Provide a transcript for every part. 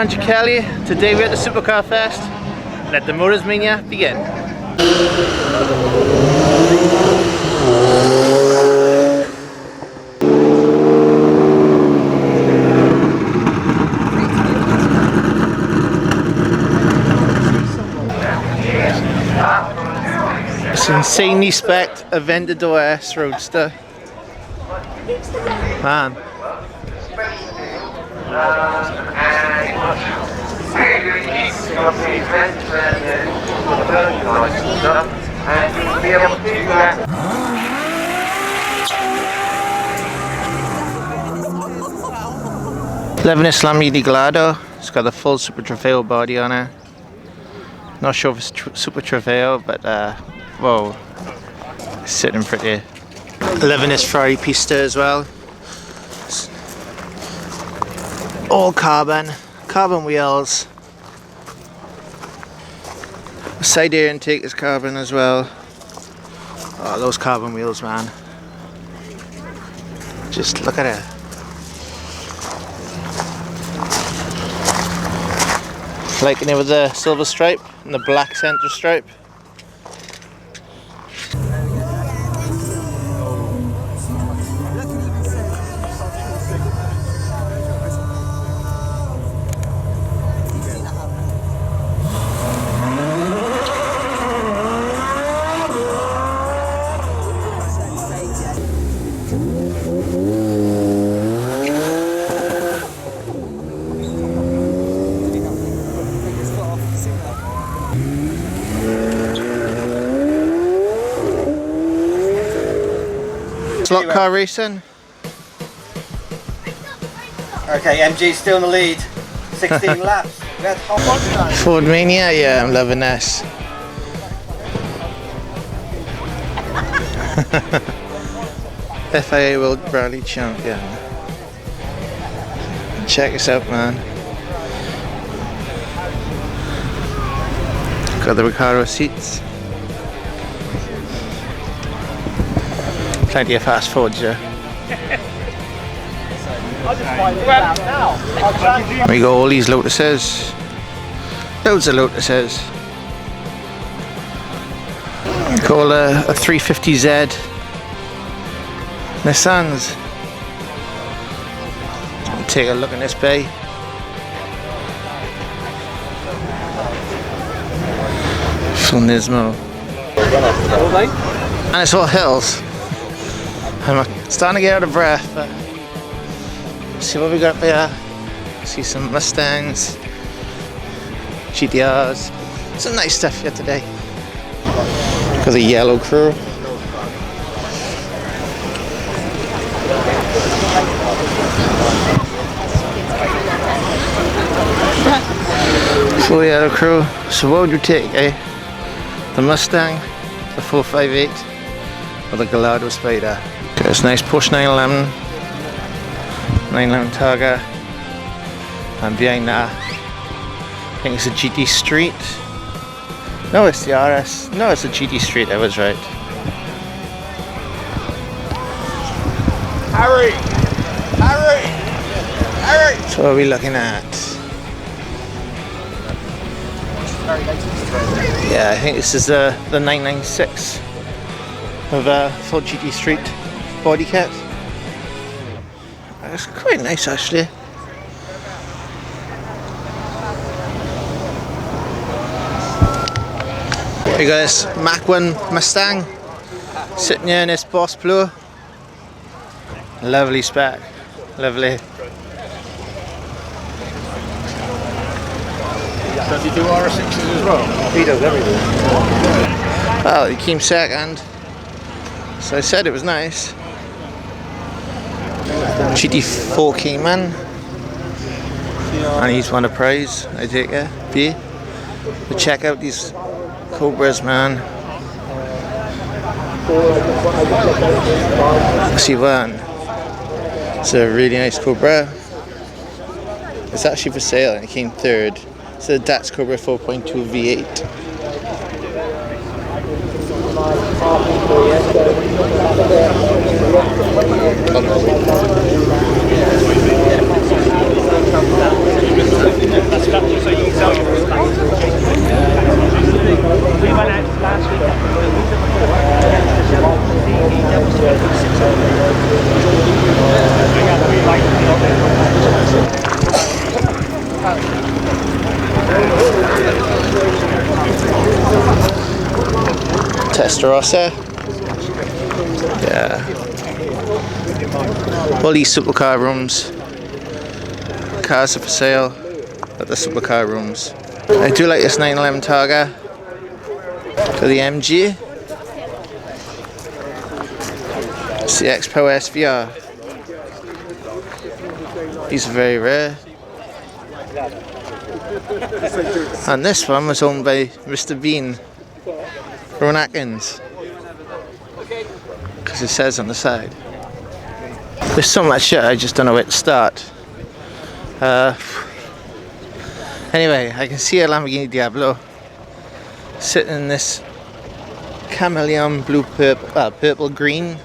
man Kelly. Today we're at the Supercar Fest. Let the Motors Mania begin. It's insanely spec'd Aventador S Roadster. Man. Levinus Lamborghini Gallardo. It's got the full Super Trofeo body on it. Not sure if it's Super Trofeo, but whoa, it's sitting pretty. Levinus Ferrari Pista as well. All carbon wheels. The side air intake is carbon as well. Oh, those carbon wheels, man. Just look at it. Like it with the silver stripe and the black center stripe. Slot car racing. Okay, MG's still in the lead. 16 laps. Ford Mania, yeah, I'm loving this. FIA World Rally Champion. Check this out, man. Got the Recaro seats. Plenty of fast forwards here. We got all these Lotuses. Loads of Lotuses. Call a 350Z Nissans. Take a look at this bay. Full Nismo. And it's all hills. I'm starting to get out of breath, but see what we got there. See some Mustangs, GTRs, some nice stuff here today. Got the yellow crew. Full yellow crew. So what would you take, eh? The Mustang, the 458, or the Gallardo Spider? It's a nice Porsche 911, 911 Targa, and behind that, I think it's a GT Street. No, it's the RS. No, it's a GT Street. I was right. Harry! So what are we looking at? Yeah, I think this is the 996 of full GT Street body kit. It's quite nice actually. We got this Mach 1 Mustang sitting here in this Boss Blue. Lovely spec, lovely. Does he do R6s as well? He does everything. Well, he came second, so I said it was nice. GT4 Cayman, and he's won a prize, I take it, B. But check out these Cobras, man. See one. It's a really nice Cobra. It's actually for sale and it came third. It's a DATS Cobra 4.2 V8. Testarossa. Yeah. All these supercar rooms. Cars are for sale at the supercar rooms. I do like this 911 Targa for the MG. It's the X-Power SVR. These are very rare. And this one was owned by Mr. Bean, Ron Atkins, because it says on the side. There's so much shit, I just don't know where to start. Anyway, I can see a Lamborghini Diablo sitting in this chameleon blue, purple green.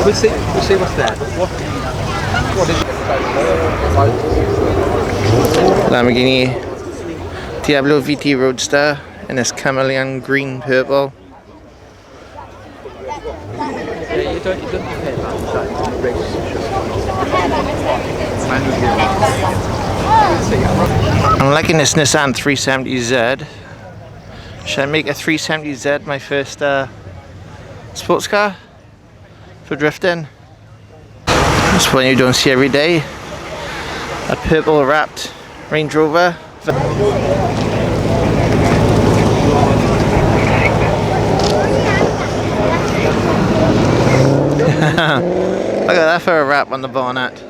We'll see what's there. What is it? Lamborghini Diablo VT Roadster in this chameleon green purple. Yeah, you don't pay I'm liking this Nissan 370Z. Should I make a 370Z my first sports car for drifting? This one you don't see every day. A purple wrapped Range Rover. Look at that for a wrap on the bonnet.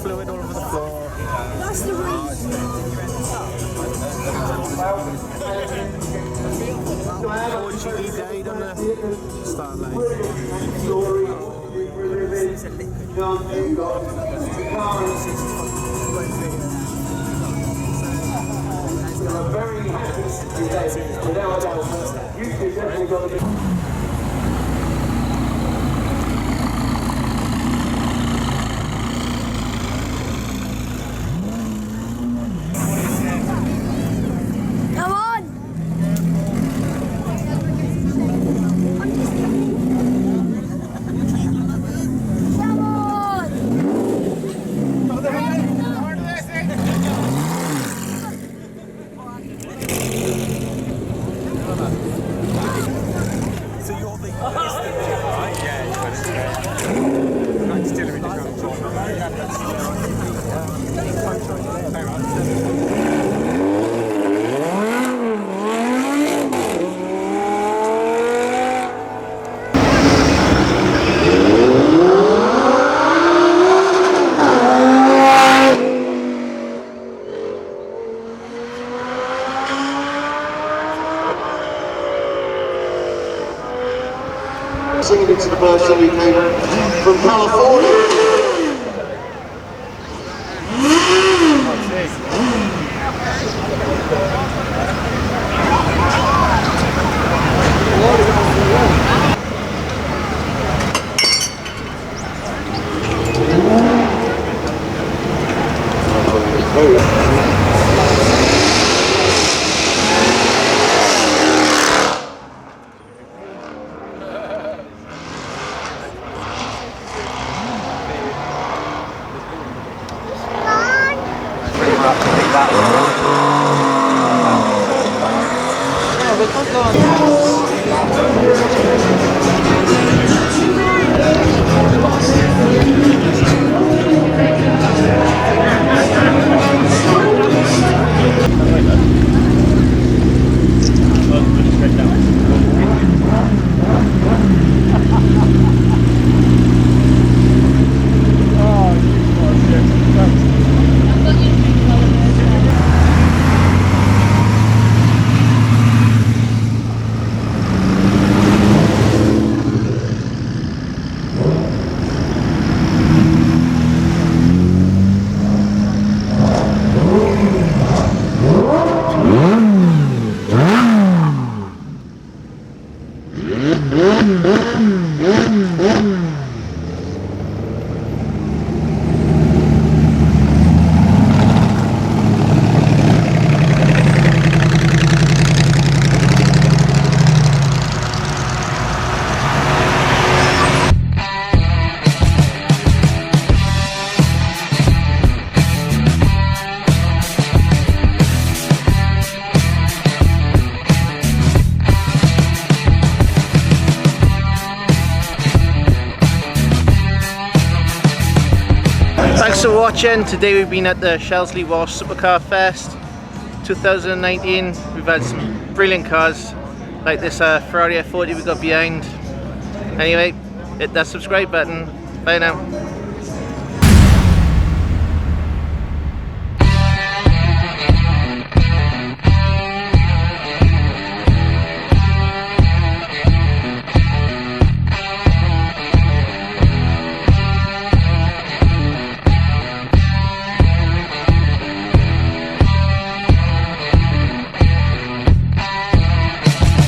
fluid all over the floor. That's the reason. Start line. Very happy today. Without a doubt, you two definitely got to be. singing into the verse that we came from California. Thanks for watching. Today we've been at the Shelsley Walsh Supercar Fest 2019. We've had some brilliant cars like this Ferrari F40 we got behind. Anyway, hit that subscribe button. Bye now.